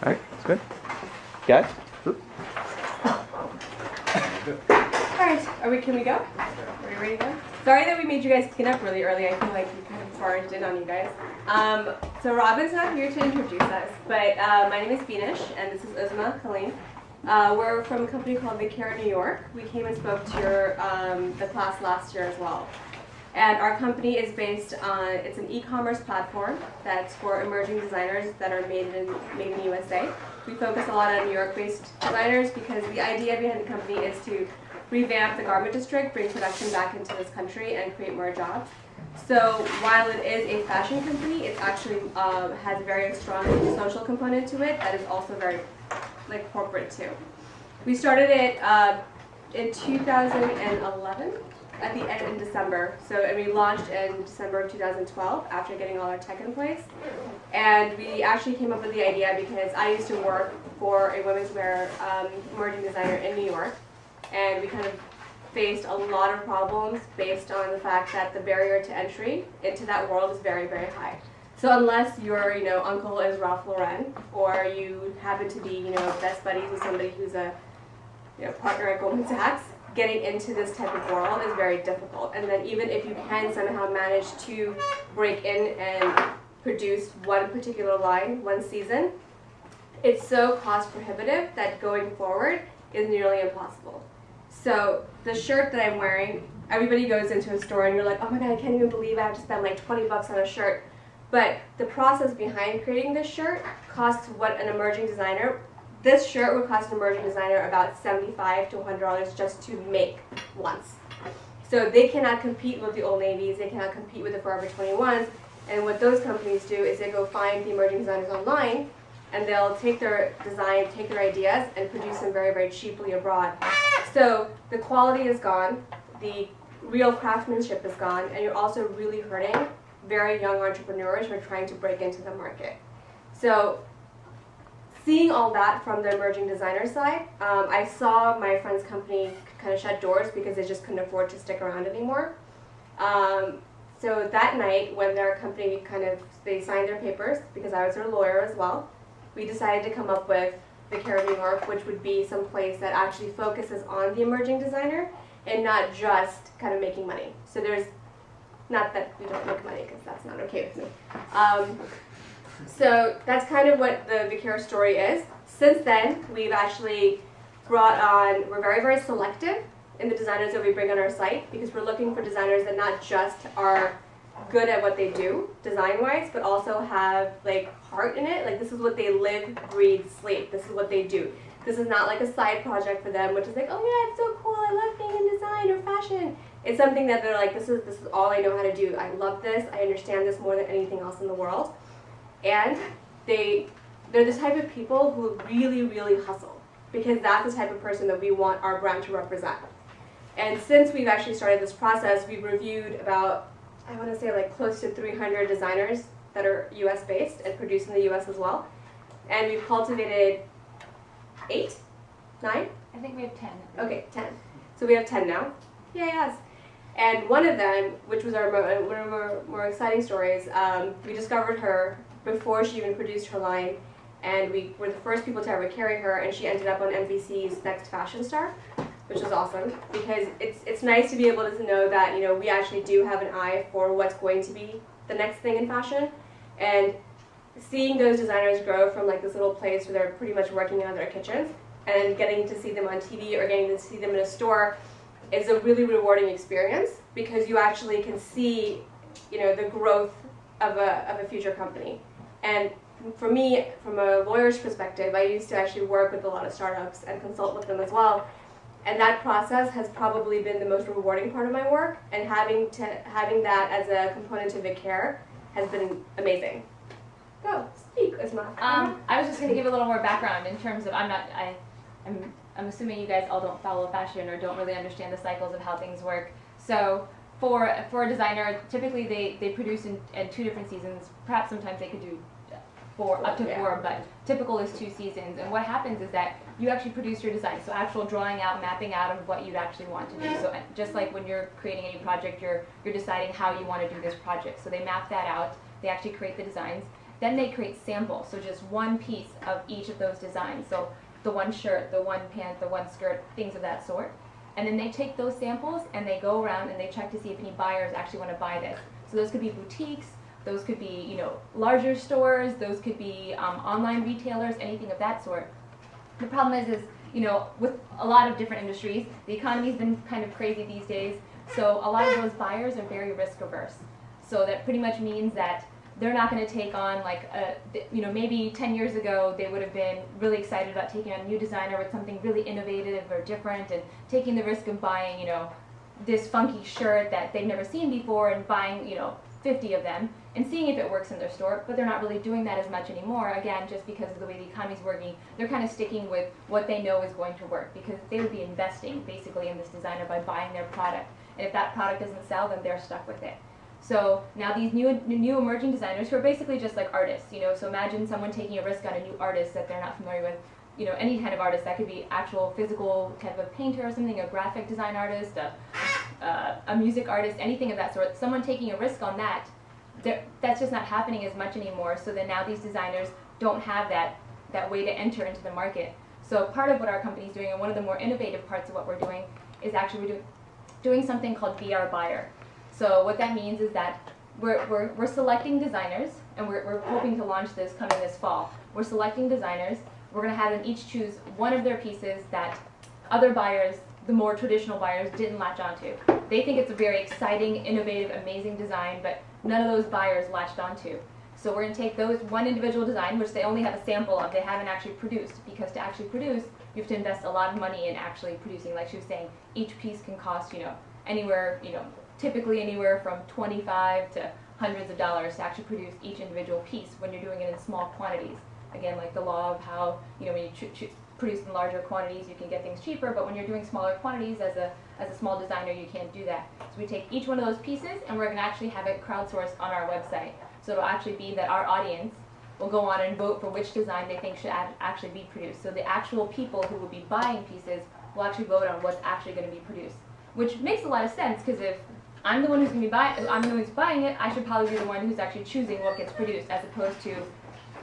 All right, that's good. Guys? Alright, can we go? Are we ready to go? Sorry that we made you guys clean up really early. I feel like we kind of barged in on you guys. So Robin's not here to introduce us, but my name is Beanish, and this is Uzma Khalil. We're from a company called Vicara New York. We came and spoke to the class last year as well. And our company is based on, it's an e-commerce platform that's for emerging designers that are made in USA. We focus a lot on New York-based designers because the idea behind the company is to revamp the garment district, bring production back into this country, and create more jobs. So while it is a fashion company, it actually has a very strong social component to it that is also very corporate too. We started it in 2011 at the end in December. And we launched in December of 2012 after getting all our tech in place. And we actually came up with the idea because I used to work for a women's wear emerging designer in New York. And we kind of faced a lot of problems based on the fact that the barrier to entry into that world is very, very high. So unless your uncle is Ralph Lauren, or you happen to be best buddies with somebody who's a partner at Goldman Sachs, getting into this type of world is very difficult. And then even if you can somehow manage to break in and produce one particular line, one season, it's so cost prohibitive that going forward is nearly impossible. So the shirt that I'm wearing, everybody goes into a store and you're like, oh my god, I can't even believe I have to spend like 20 bucks on a shirt. But the process behind creating this shirt costs what an emerging designer, this shirt would cost an emerging designer about $75 to $100 just to make once. So they cannot compete with the Old Navys, they cannot compete with the Forever 21s, and what those companies do is they go find the emerging designers online, and they'll take their design, take their ideas, and produce them very, very cheaply abroad. So the quality is gone, the real craftsmanship is gone, and you're also really hurting very young entrepreneurs who are trying to break into the market. So seeing all that from the emerging designer side, I saw my friend's company kind of shut doors because they just couldn't afford to stick around anymore. So that night when their company they signed their papers, because I was their lawyer as well, we decided to come up with Vicara New York, which would be some place that actually focuses on the emerging designer and not just kind of making money. So there's, not that we don't make money, because that's not okay with me. So that's kind of what the Vicara story is. Since then, we've actually brought on, we're very, very selective in the designers that we bring on our site, because we're looking for designers that not just are good at what they do, design-wise, but also have heart in it. This is what they live, breathe, sleep. This is what they do. This is not like a side project for them, which is like, oh yeah, it's so cool, I love being in design or fashion. It's something that they're like, this is all I know how to do. I love this, I understand this more than anything else in the world. And they're the type of people who really, really hustle, because that's the type of person that we want our brand to represent. And since we've actually started this process, we've reviewed about, I want to say close to 300 designers that are US based and produce in the US as well. And we've cultivated 8? 9? I think we have 10. Okay, 10. So we have 10 now. Yay, us. And one of them, which was one of our more exciting stories, we discovered her before she even produced her line, and we were the first people to ever carry her, and she ended up on NBC's Next Fashion Star, which is awesome, because it's nice to be able to know that we actually do have an eye for what's going to be the next thing in fashion. And seeing those designers grow from this little place where they're pretty much working out of their kitchens and getting to see them on TV or getting to see them in a store is a really rewarding experience, because you actually can see the growth of a future company. And for me, from a lawyer's perspective, I used to actually work with a lot of startups and consult with them as well. And that process has probably been the most rewarding part of my work, and having that as a component to Vicara has been amazing. Go, speak, Uzma. I was just going to give a little more background in terms of, I'm assuming you guys all don't follow fashion or don't really understand the cycles of how things work. So for a designer, typically they produce in 2 different seasons. Perhaps sometimes they could do up to 4, but typical is 2 seasons. And what happens is that you actually produce your design, so actual drawing out, mapping out of what you'd actually want to do. So just like when you're creating any project, you're deciding how you want to do this project. So they map that out, they actually create the designs, Then they create samples, so just one piece of each of those designs. So the one shirt, the one pant, the one skirt, things of that sort. And then they take those samples and they go around and they check to see if any buyers actually want to buy this. So those could be boutiques, those could be, larger stores, those could be online retailers, anything of that sort. The problem is, with a lot of different industries, the economy's been kind of crazy these days, so a lot of those buyers are very risk averse. So that pretty much means that they're not going to take on maybe 10 years ago they would have been really excited about taking on a new designer with something really innovative or different and taking the risk of buying, this funky shirt that they've never seen before and buying, 50 of them and seeing if it works in their store, but they're not really doing that as much anymore, again, just because of the way the economy's working. They're kind of sticking with what they know is going to work because they would be investing basically in this designer by buying their product. And if that product doesn't sell, then they're stuck with it. So now these new emerging designers who are basically just like artists, so imagine someone taking a risk on a new artist that they're not familiar with, any kind of artist. That could be actual physical type of painter or something, a graphic design artist, a music artist, anything of that sort. Someone taking a risk on that, that's just not happening as much anymore. So then now these designers don't have that way to enter into the market. So part of what our company is doing, and one of the more innovative parts of what we're doing, is actually we're doing something called Be Our Buyer. So what that means is that we're selecting designers, and we're hoping to launch this coming this fall. We're selecting designers. We're going to have them each choose one of their pieces that other buyers, the more traditional buyers, didn't latch onto. They think it's a very exciting, innovative, amazing design, but none of those buyers latched onto. So we're going to take those one individual design, which they only have a sample of, they haven't actually produced, because to actually produce, you have to invest a lot of money in actually producing. Like she was saying, each piece can cost, anywhere, typically anywhere from $25 to hundreds of dollars to actually produce each individual piece when you're doing it in small quantities. Again, like the law of how, when you produce in larger quantities, you can get things cheaper, but when you're doing smaller quantities as a small designer, you can't do that. So we take each one of those pieces and we're going to actually have it crowdsourced on our website. So it'll actually be that our audience will go on and vote for which design they think should actually be produced. So the actual people who will be buying pieces will actually vote on what's actually going to be produced, which makes a lot of sense, because if I'm the one who's going to be I'm the one who's buying it, I should probably be the one who's actually choosing what gets produced, as opposed to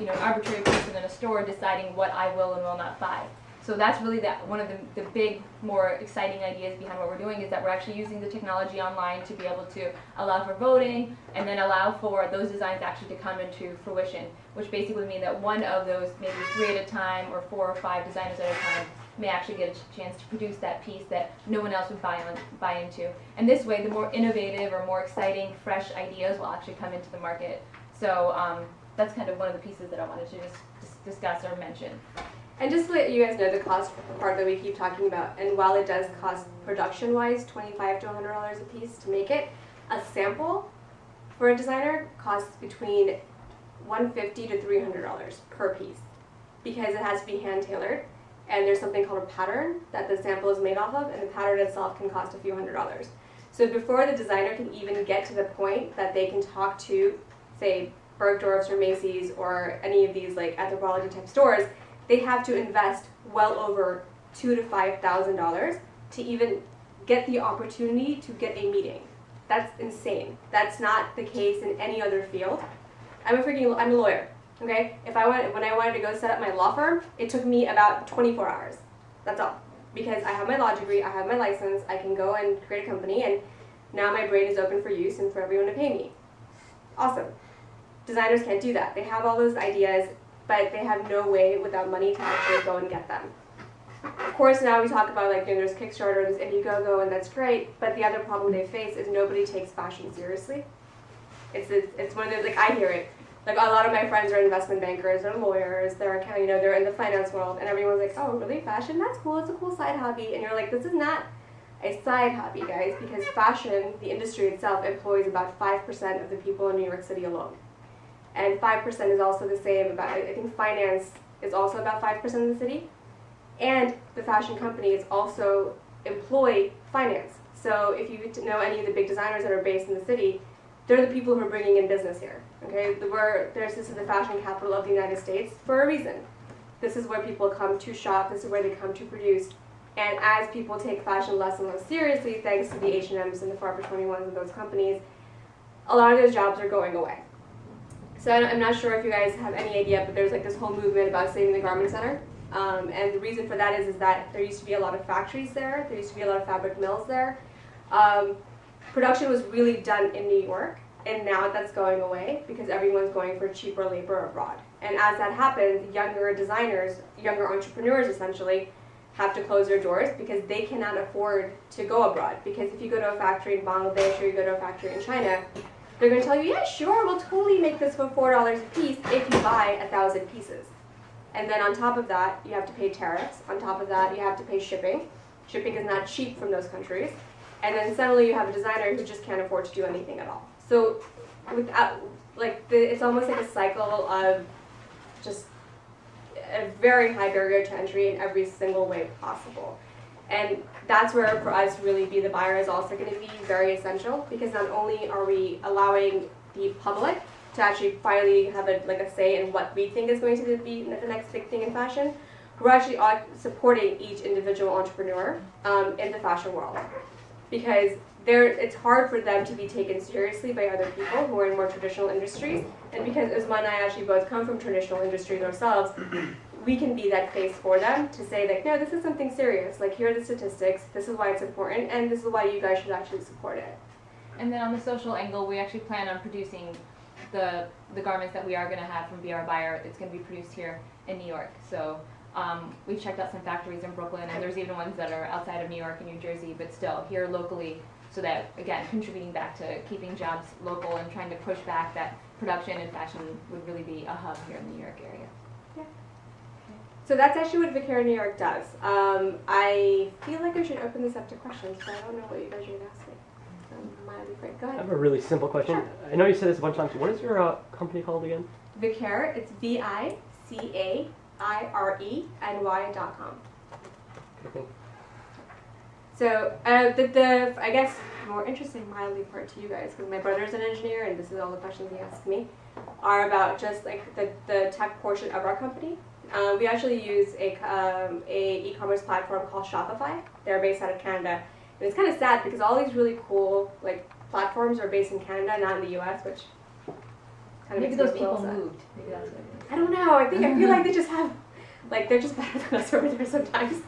an arbitrary person in a store deciding what I will and will not buy. So that's really one of the big, more exciting ideas behind what we're doing, is that we're actually using the technology online to be able to allow for voting and then allow for those designs actually to come into fruition, which basically means that one of those, maybe 3 at a time or 4 or 5 designers at a time, may actually get a chance to produce that piece that no one else would buy into. And this way, the more innovative or more exciting, fresh ideas will actually come into the market. So that's kind of one of the pieces that I wanted to just discuss or mention. And just to let you guys know, the cost part that we keep talking about, and while it does cost production-wise $25 to $100 a piece to make it, a sample for a designer costs between $150 to $300 per piece, because it has to be hand-tailored, and there's something called a pattern that the sample is made off of, and the pattern itself can cost a few $100s. So before the designer can even get to the point that they can talk to, say, Bergdorf's or Macy's or any of these like Anthropologie type stores, they have to invest well over $2,000 to $5,000 to even get the opportunity to get a meeting. That's insane. That's not the case in any other field. I'm a lawyer. Okay, when I wanted to go set up my law firm, it took me about 24 hours. That's all, because I have my law degree, I have my license, I can go and create a company, and now my brain is open for use and for everyone to pay me. Awesome. Designers can't do that. They have all those ideas, but they have no way without money to actually go and get them. Of course, now we talk about there's Kickstarter, there's Indiegogo, and that's great, but the other problem they face is nobody takes fashion seriously. It's one of the, I hear it. Like, a lot of my friends are investment bankers, they're lawyers, they're in the finance world, and everyone's like, oh, really, fashion? That's cool, it's a cool side hobby. And you're like, this is not a side hobby, guys, because fashion, the industry itself, employs about 5% of the people in New York City alone. And 5% is also the same I think finance is also about 5% of the city. And the fashion companies also employ finance. So if you know any of the big designers that are based in the city, they're the people who are bringing in business here. Okay, this is the fashion capital of the United States for a reason. This is where people come to shop. This is where they come to produce. And as people take fashion less and less seriously, thanks to the H&Ms and the Forever 21s and those companies, a lot of those jobs are going away. So I'm not sure if you guys have any idea, but there's like this whole movement about saving the garment center. And the reason for that is that there used to be a lot of factories there. There used to be a lot of fabric mills there. Production was really done in New York, and now that's going away because everyone's going for cheaper labor abroad. And as that happens, younger designers, younger entrepreneurs essentially, have to close their doors because they cannot afford to go abroad. Because if you go to a factory in Bangladesh or you go to a factory in China, they're going to tell you, yeah, sure, we'll totally make this for $4 a piece if you buy 1,000 pieces. And then on top of that, you have to pay tariffs. On top of that, you have to pay shipping. Shipping is not cheap from those countries. And then suddenly you have a designer who just can't afford to do anything at all. So without, it's almost like a cycle of just a very high barrier to entry in every single way possible. And that's where for us really be the buyer is also going to be very essential, because not only are we allowing the public to actually finally have a say in what we think is going to be the next big thing in fashion, we're actually supporting each individual entrepreneur in the fashion world. Because it's hard for them to be taken seriously by other people who are in more traditional industries. And because Uzma and I actually both come from traditional industries ourselves, we can be that face for them to say like, no, this is something serious. Like, here are the statistics, this is why it's important, and this is why you guys should actually support it. And then on the social angle, we actually plan on producing the garments that we are going to have from Be Our Buyer. It's going to be produced here in New York. So we've checked out some factories in Brooklyn, and there's even ones that are outside of New York and New Jersey, but still here locally, so that, again, contributing back to keeping jobs local and trying to push back that production and fashion would really be a hub here in the New York area. Yeah. So that's actually what Vicara New York does. I feel like I should open this up to questions, but I don't know what you guys are going to ask me. Mildly great. Go I ahead. have a really simple question. Sure. I know you said this a bunch of times. What is your company called again? Vicara, it's VICAIRENY.com. Okay. So the I guess more interesting mildly part to you guys, because my brother's an engineer and this is all the questions he asks me, are about just like the tech portion of our company. We actually use a e-commerce platform called Shopify. They're based out of Canada. And it's kind of sad because all these really cool platforms are based in Canada, not in the US, which kind of Maybe makes those me a little people sad. moved. Maybe that's what it is. I don't know. I feel like they just have, they're just better than us over there sometimes.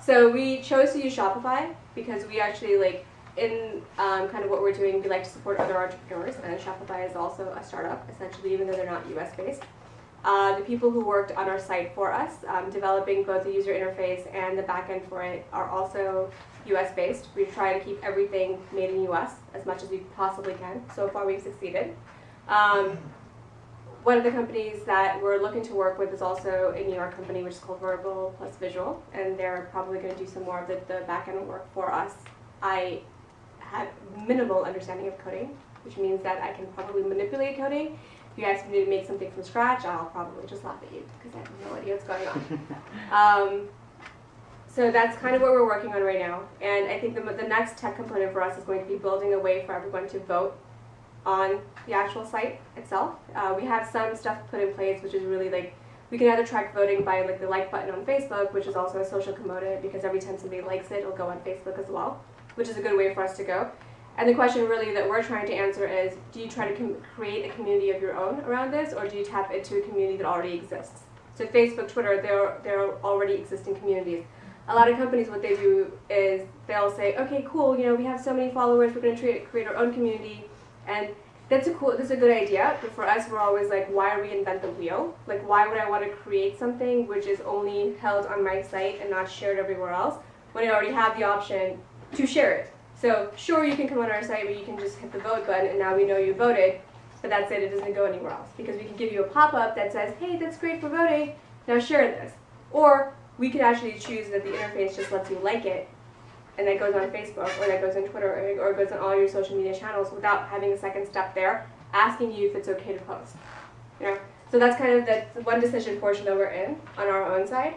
So we chose to use Shopify because we actually in kind of what we're doing, we like to support other entrepreneurs, and Shopify is also a startup, essentially, even though they're not US based. The people who worked on our site for us, developing both the user interface and the backend for it, are also US based. We try to keep everything made in US as much as we possibly can. So far we've succeeded. One of the companies that we're looking to work with is also a New York company, which is called Verbal Plus Visual, and they're probably going to do some more of the back-end work for us. I have minimal understanding of coding, which means that I can probably manipulate coding. If you ask me to make something from scratch, I'll probably just laugh at you because I have no idea what's going on. So that's kind of what we're working on right now. And I think the next tech component for us is going to be building a way for everyone to vote on the actual site itself. We have some stuff put in place, which is really we can either track voting by the like button on Facebook, which is also a social component because every time somebody likes it, it'll go on Facebook as well, which is a good way for us to go. And the question really that we're trying to answer is, do you try to create a community of your own around this, or do you tap into a community that already exists? So Facebook, Twitter, they're already existing communities. A lot of companies, what they do is they'll say, okay, cool, we have so many followers, we're going to create our own community. And that's a good idea, but for us, we're always like, why reinvent the wheel? Why would I want to create something which is only held on my site and not shared everywhere else when I already have the option to share it? So sure, you can come on our site where you can just hit the vote button and now we know you voted, but that's it, it doesn't go anywhere else. Because we can give you a pop-up that says, hey, that's great for voting, now share this. Or we could actually choose that the interface just lets you like it, and that goes on Facebook, or that goes on Twitter, or goes on all your social media channels without having a second step there, asking you if it's okay to post. So that's kind of the one decision portion that we're in on our own side.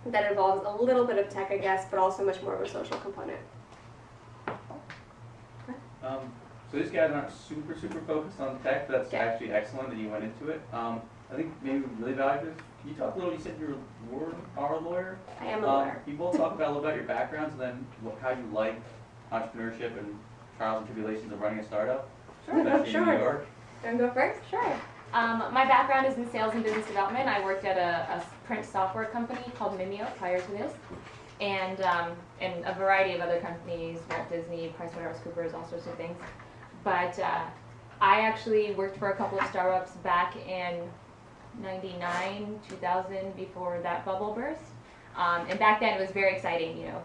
That involves a little bit of tech, I guess, but also much more of a social component. So these guys aren't super focused on tech. That's actually excellent that you went into it. I think maybe really valuable. Can you talk a little? You said you are a lawyer. I am a lawyer. Can you both talk about a little about your backgrounds and then how you like entrepreneurship and trials and tribulations of running a startup, Sure. especially in New York? want to go first? Sure. My background is in sales and business development. I worked at a print software company called Mimeo prior to this, and a variety of other companies, Walt Disney, PricewaterhouseCoopers, all sorts of things. But I actually worked for a couple of startups back in 99, 2000, before that bubble burst. And back then it was very exciting, you know,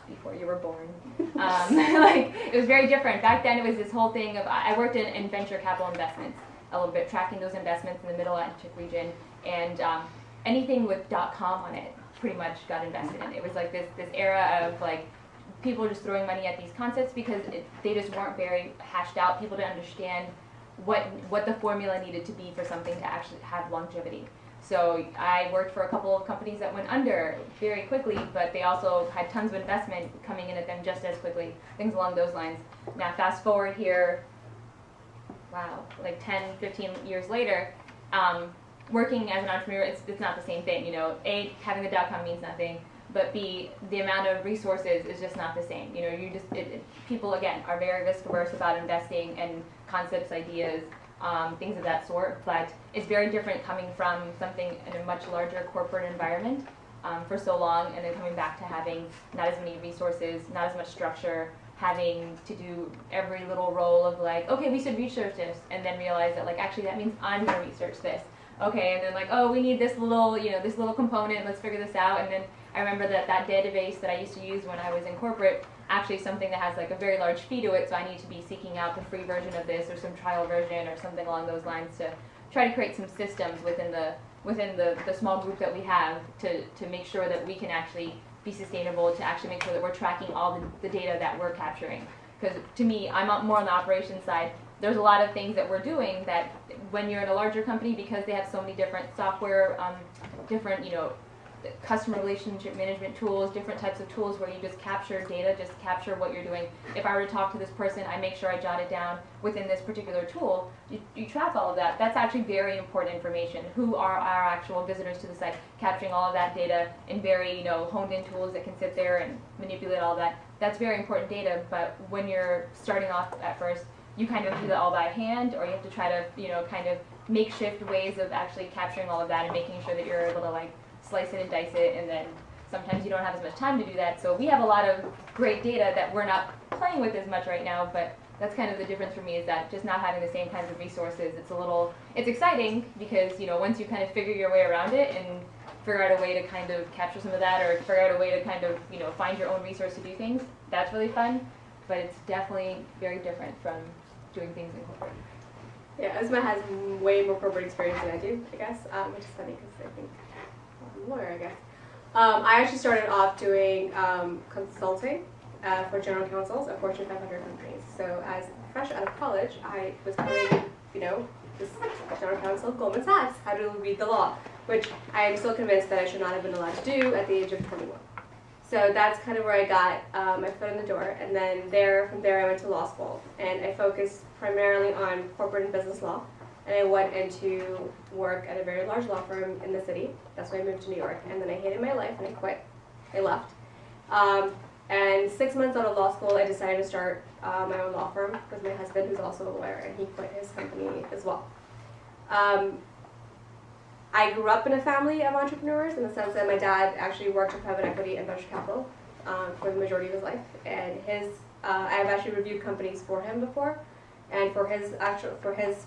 before you were born. Like, it was very different. Back then it was this whole thing of, I worked in venture capital investments a little bit, tracking those investments in the Middle Atlantic region, and anything with .com on it pretty much got invested in. It was like this era of like people just throwing money at these concepts because they just weren't very hashed out. People didn't understand what the formula needed to be for something to actually have longevity. So I worked for a couple of companies that went under very quickly, but they also had tons of investment coming in at them just as quickly, things along those lines. Now fast forward here, wow, like 10, 15 years later, working as an entrepreneur, it's not the same thing. You know, A, having the .com means nothing, but B, the amount of resources is just not the same. You know, people, again, are very risk averse about investing and concepts, ideas, things of that sort, but it's very different coming from something in a much larger corporate environment for so long, and then coming back to having not as many resources, not as much structure, having to do every little role of like, okay, we should research this, and then realize that like, actually that means I'm gonna research this. Okay, and then like, oh, we need this little, you know, this little component, let's figure this out. And then I remember that database that I used to use when I was in corporate, actually something that has like a very large fee to it, so I need to be seeking out the free version of this or some trial version or something along those lines to try to create some systems within the small group that we have to make sure that we can actually be sustainable, to actually make sure that we're tracking all the data that we're capturing. Because to me, I'm more on the operations side. There's a lot of things that we're doing that when you're in a larger company, because they have so many different software, different, you know, customer relationship management tools, different types of tools where you just capture data, just capture what you're doing. If I were to talk to this person, I make sure I jot it down within this particular tool. You track all of that. That's actually very important information. Who are our actual visitors to the site? Capturing all of that data in very, you know, honed-in tools that can sit there and manipulate all that. That's very important data, but when you're starting off at first, you kind of do that all by hand, or you have to try to, you know, kind of makeshift ways of actually capturing all of that and making sure that you're able to like slice it and dice it, and then sometimes you don't have as much time to do that. So we have a lot of great data that we're not playing with as much right now, but that's kind of the difference for me, is that just not having the same kinds of resources, it's exciting because, you know, once you kind of figure your way around it and figure out a way to kind of capture some of that, or figure out a way to kind of, you know, find your own resource to do things, that's really fun, but it's definitely very different from doing things in corporate. Yeah, Uzma has way more corporate experience than I do, I guess, which is funny because I think I'm a lawyer, I guess. I actually started off doing consulting for general counsels of Fortune 500 companies. So as fresh out of college, I was doing, you know, this general counsel of Goldman Sachs, how to read the law, which I am still convinced that I should not have been allowed to do at the age of 21. So that's kind of where I got my foot in the door, and then from there I went to law school, and I focused primarily on corporate and business law, and I went into work at a very large law firm in the city. That's when I moved to New York, and then I hated my life and I quit. I left. And 6 months out of law school, I decided to start my own law firm with my husband, who's also a lawyer, and he quit his company as well. I grew up in a family of entrepreneurs in the sense that my dad actually worked in private equity and venture capital for the majority of his life, and I've actually reviewed companies for him before, and for his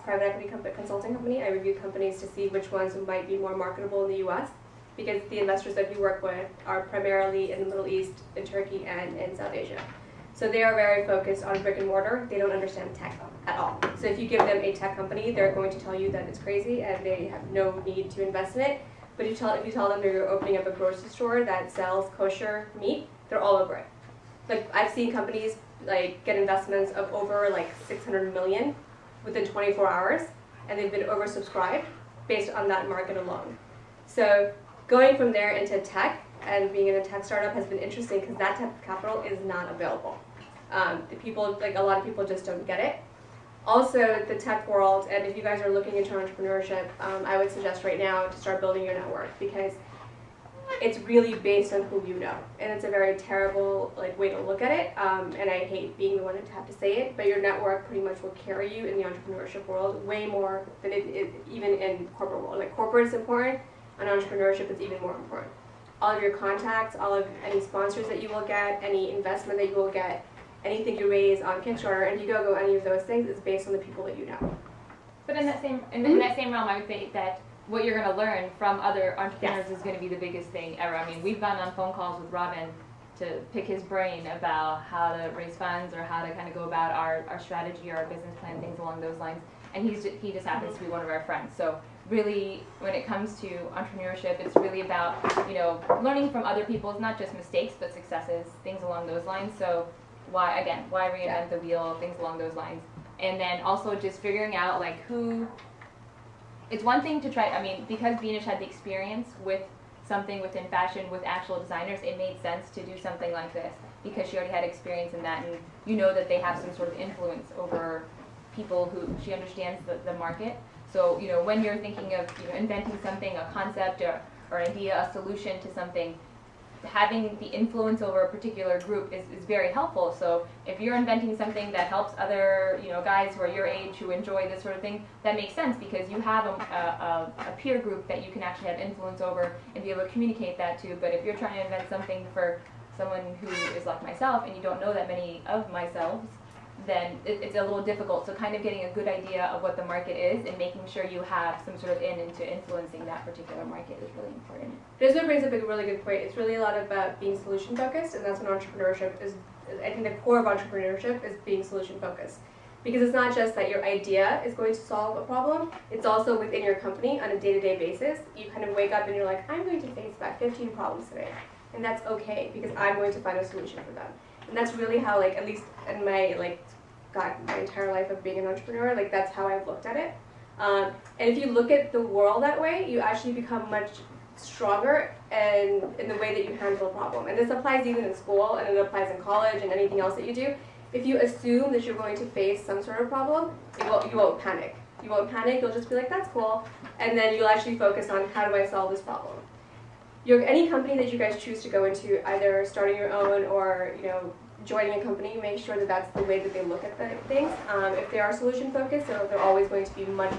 private equity consulting company, I reviewed companies to see which ones might be more marketable in the U.S. because the investors that we work with are primarily in the Middle East, in Turkey, and in South Asia. So they are very focused on brick and mortar. They don't understand tech at all. So if you give them a tech company, they're going to tell you that it's crazy and they have no need to invest in it. But if you tell them you're opening up a grocery store that sells kosher meat, they're all over it. Like, I've seen companies like get investments of over like 600 million within 24 hours, and they've been oversubscribed based on that market alone. So going from there into tech and being in a tech startup has been interesting because that type of capital is not available. A lot of people just don't get it. Also, the tech world, and if you guys are looking into entrepreneurship, I would suggest right now to start building your network, because it's really based on who you know, and it's a very terrible like way to look at it. And I hate being the one to have to say it, but your network pretty much will carry you in the entrepreneurship world way more than it even in corporate world. Like corporate is important, and entrepreneurship is even more important. All of your contacts, all of any sponsors that you will get, any investment that you will get, anything you raise on Kickstarter, Indiegogo, any of those things is based on the people that you know. But in that same in that same realm, I would say that what you're going to learn from other entrepreneurs is going to be the biggest thing ever. I mean, we've gone on phone calls with Robin to pick his brain about how to raise funds or how to kind of go about our strategy or our business plan, things along those lines. And he just happens to be one of our friends. So really, when it comes to entrepreneurship, it's really about, you know, learning from other people's, not just mistakes, but successes, things along those lines. So why reinvent the wheel, things along those lines. And then also just figuring out like who. It's one thing to try, I mean, because Beanish had the experience with something within fashion with actual designers, it made sense to do something like this because she already had experience in that, and you know that they have some sort of influence over people who she understands the market. So, you know, when you're thinking of, you know, inventing something, a concept or an idea, a solution to something, having the influence over a particular group is very helpful. So if you're inventing something that helps other, you know, guys who are your age who enjoy this sort of thing, that makes sense because you have a peer group that you can actually have influence over and be able to communicate that to. But if you're trying to invent something for someone who is like myself and you don't know that many of myself, then it's a little difficult. So kind of getting a good idea of what the market is and making sure you have some sort of into influencing that particular market is really important. Desmond brings up a really good point. It's really a lot about being solution focused, and that's what entrepreneurship is. I think the core of entrepreneurship is being solution focused. Because it's not just that your idea is going to solve a problem, it's also within your company on a day-to-day basis. You kind of wake up and you're like, I'm going to face about 15 problems today. And that's okay, because I'm going to find a solution for them. And that's really how, like, at least in my, like, my entire life of being an entrepreneur, like, that's how I've looked at it. And if you look at the world that way, you actually become much stronger and in the way that you handle a problem. And this applies even in school, and it applies in college and anything else that you do. If you assume that you're going to face some sort of problem, you won't panic. You won't panic, you'll just be like, that's cool. And then you'll actually focus on, how do I solve this problem? Any company that you guys choose to go into, either starting your own or, you know, joining a company, make sure that that's the way that they look at things. If they are solution focused, so they're always going to be much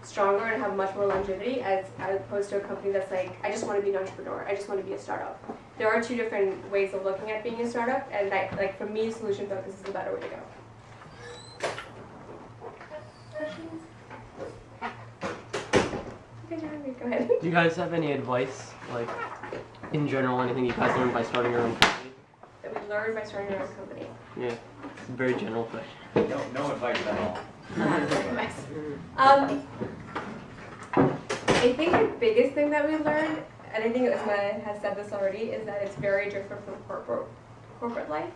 stronger and have much more longevity as opposed to a company that's like, I just want to be an entrepreneur, I just want to be a startup. There are two different ways of looking at being a startup, and like for me, solution focused is the better way to go. Questions? Okay, Jeremy, go ahead. Do you guys have any advice, like, in general, anything you guys learned by starting your own company? That we learned by starting our own company. Yeah, it's a very general question. No advice at all. I think the biggest thing that we learned, and I think Usma has said this already, is that it's very different from corporate life.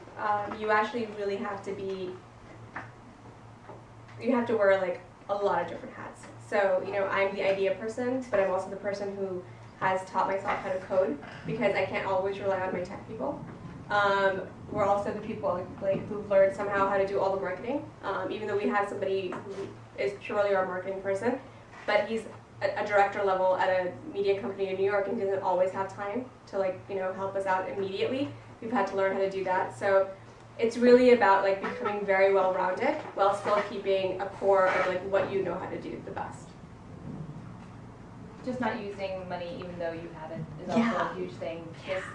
You actually really have to wear like a lot of different hats. So, you know, I'm the idea person, but I'm also the person who has taught myself how to code because I can't always rely on my tech people. We're also the people like who've learned somehow how to do all the marketing, even though we have somebody who is purely our marketing person, but he's a director level at a media company in New York and doesn't always have time to, like, you know, help us out immediately. We've had to learn how to do that. So it's really about like becoming very well-rounded while still keeping a core of like what you know how to do the best. Just not using money even though you have it is also a huge thing. Just,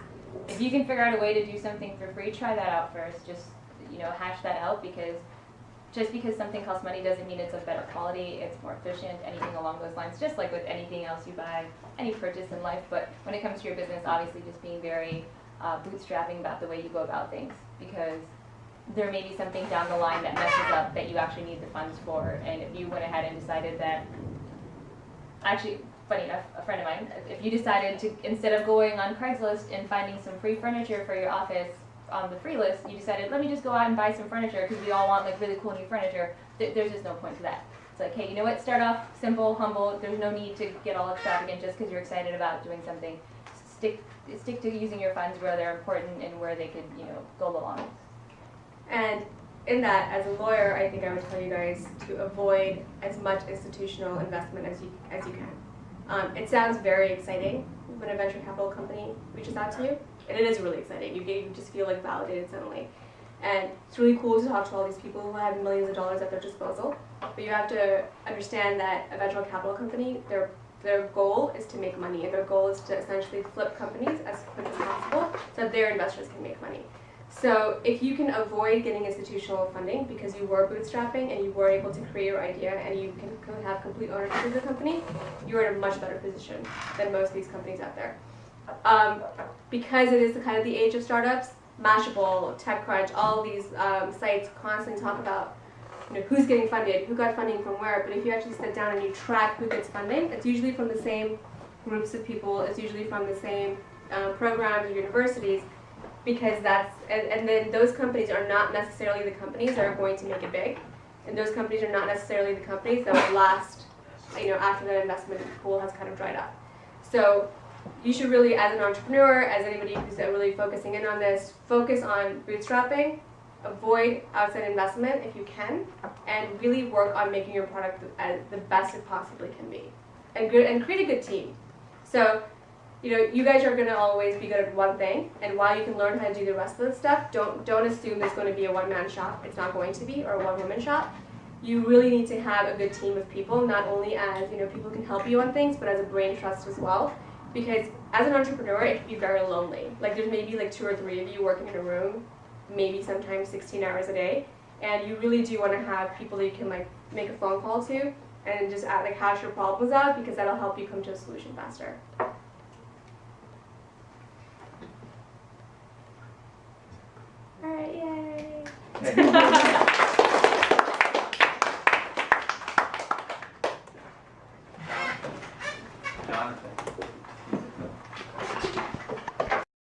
if you can figure out a way to do something for free, try that out first. Just, you know, hash that out, because just because something costs money doesn't mean it's of better quality, it's more efficient, anything along those lines. Just like with anything else you buy, any purchase in life. But when it comes to your business, obviously just being very bootstrapping about the way you go about things, because there may be something down the line that messes up that you actually need the funds for. And if you went ahead and decided that, actually, funny enough, a friend of mine, if you decided to, instead of going on Craigslist and finding some free furniture for your office on the free list, you decided, let me just go out and buy some furniture because we all want like really cool new furniture. There's just no point to that. It's like, hey, you know what, start off simple, humble. There's no need to get all extravagant just because you're excited about doing something. Stick to using your funds where they're important and where they could, you know, go the longest. And in that, as a lawyer, I think I would tell you guys to avoid as much institutional investment as you can. It sounds very exciting, when a venture capital company reaches out to you. And it is really exciting. You just feel like validated suddenly. And it's really cool to talk to all these people who have millions of dollars at their disposal. But you have to understand that a venture capital company, their goal is to make money, and their goal is to essentially flip companies as quick as possible so that their investors can make money. So if you can avoid getting institutional funding because you were bootstrapping and you were able to create your idea and you can have complete ownership of the company, you're in a much better position than most of these companies out there. Because it is the kind of the age of startups, Mashable, TechCrunch, all these sites constantly talk about who's getting funded, who got funding from where, but if you actually sit down and you track who gets funding, it's usually from the same groups of people, it's usually from the same programs or universities, because and then those companies are not necessarily the companies that are going to make it big, and those companies are not necessarily the companies that will last, after the investment pool has kind of dried up. So you should really, as an entrepreneur, as anybody who's really focusing in on this, focus on bootstrapping, avoid outside investment if you can, and really work on making your product as the best it possibly can be, and create a good team. So, you guys are going to always be good at one thing, and while you can learn how to do the rest of the stuff, don't assume it's going to be a one-man shop. It's not going to be, or a one-woman shop. You really need to have a good team of people, not only as people can help you on things, but as a brain trust as well. Because as an entrepreneur, it can be very lonely. Like there's maybe like 2 or 3 of you working in a room, maybe sometimes 16 hours a day, and you really do want to have people that you can make a phone call to and just hash your problems out, because that'll help you come to a solution faster. All right, yay!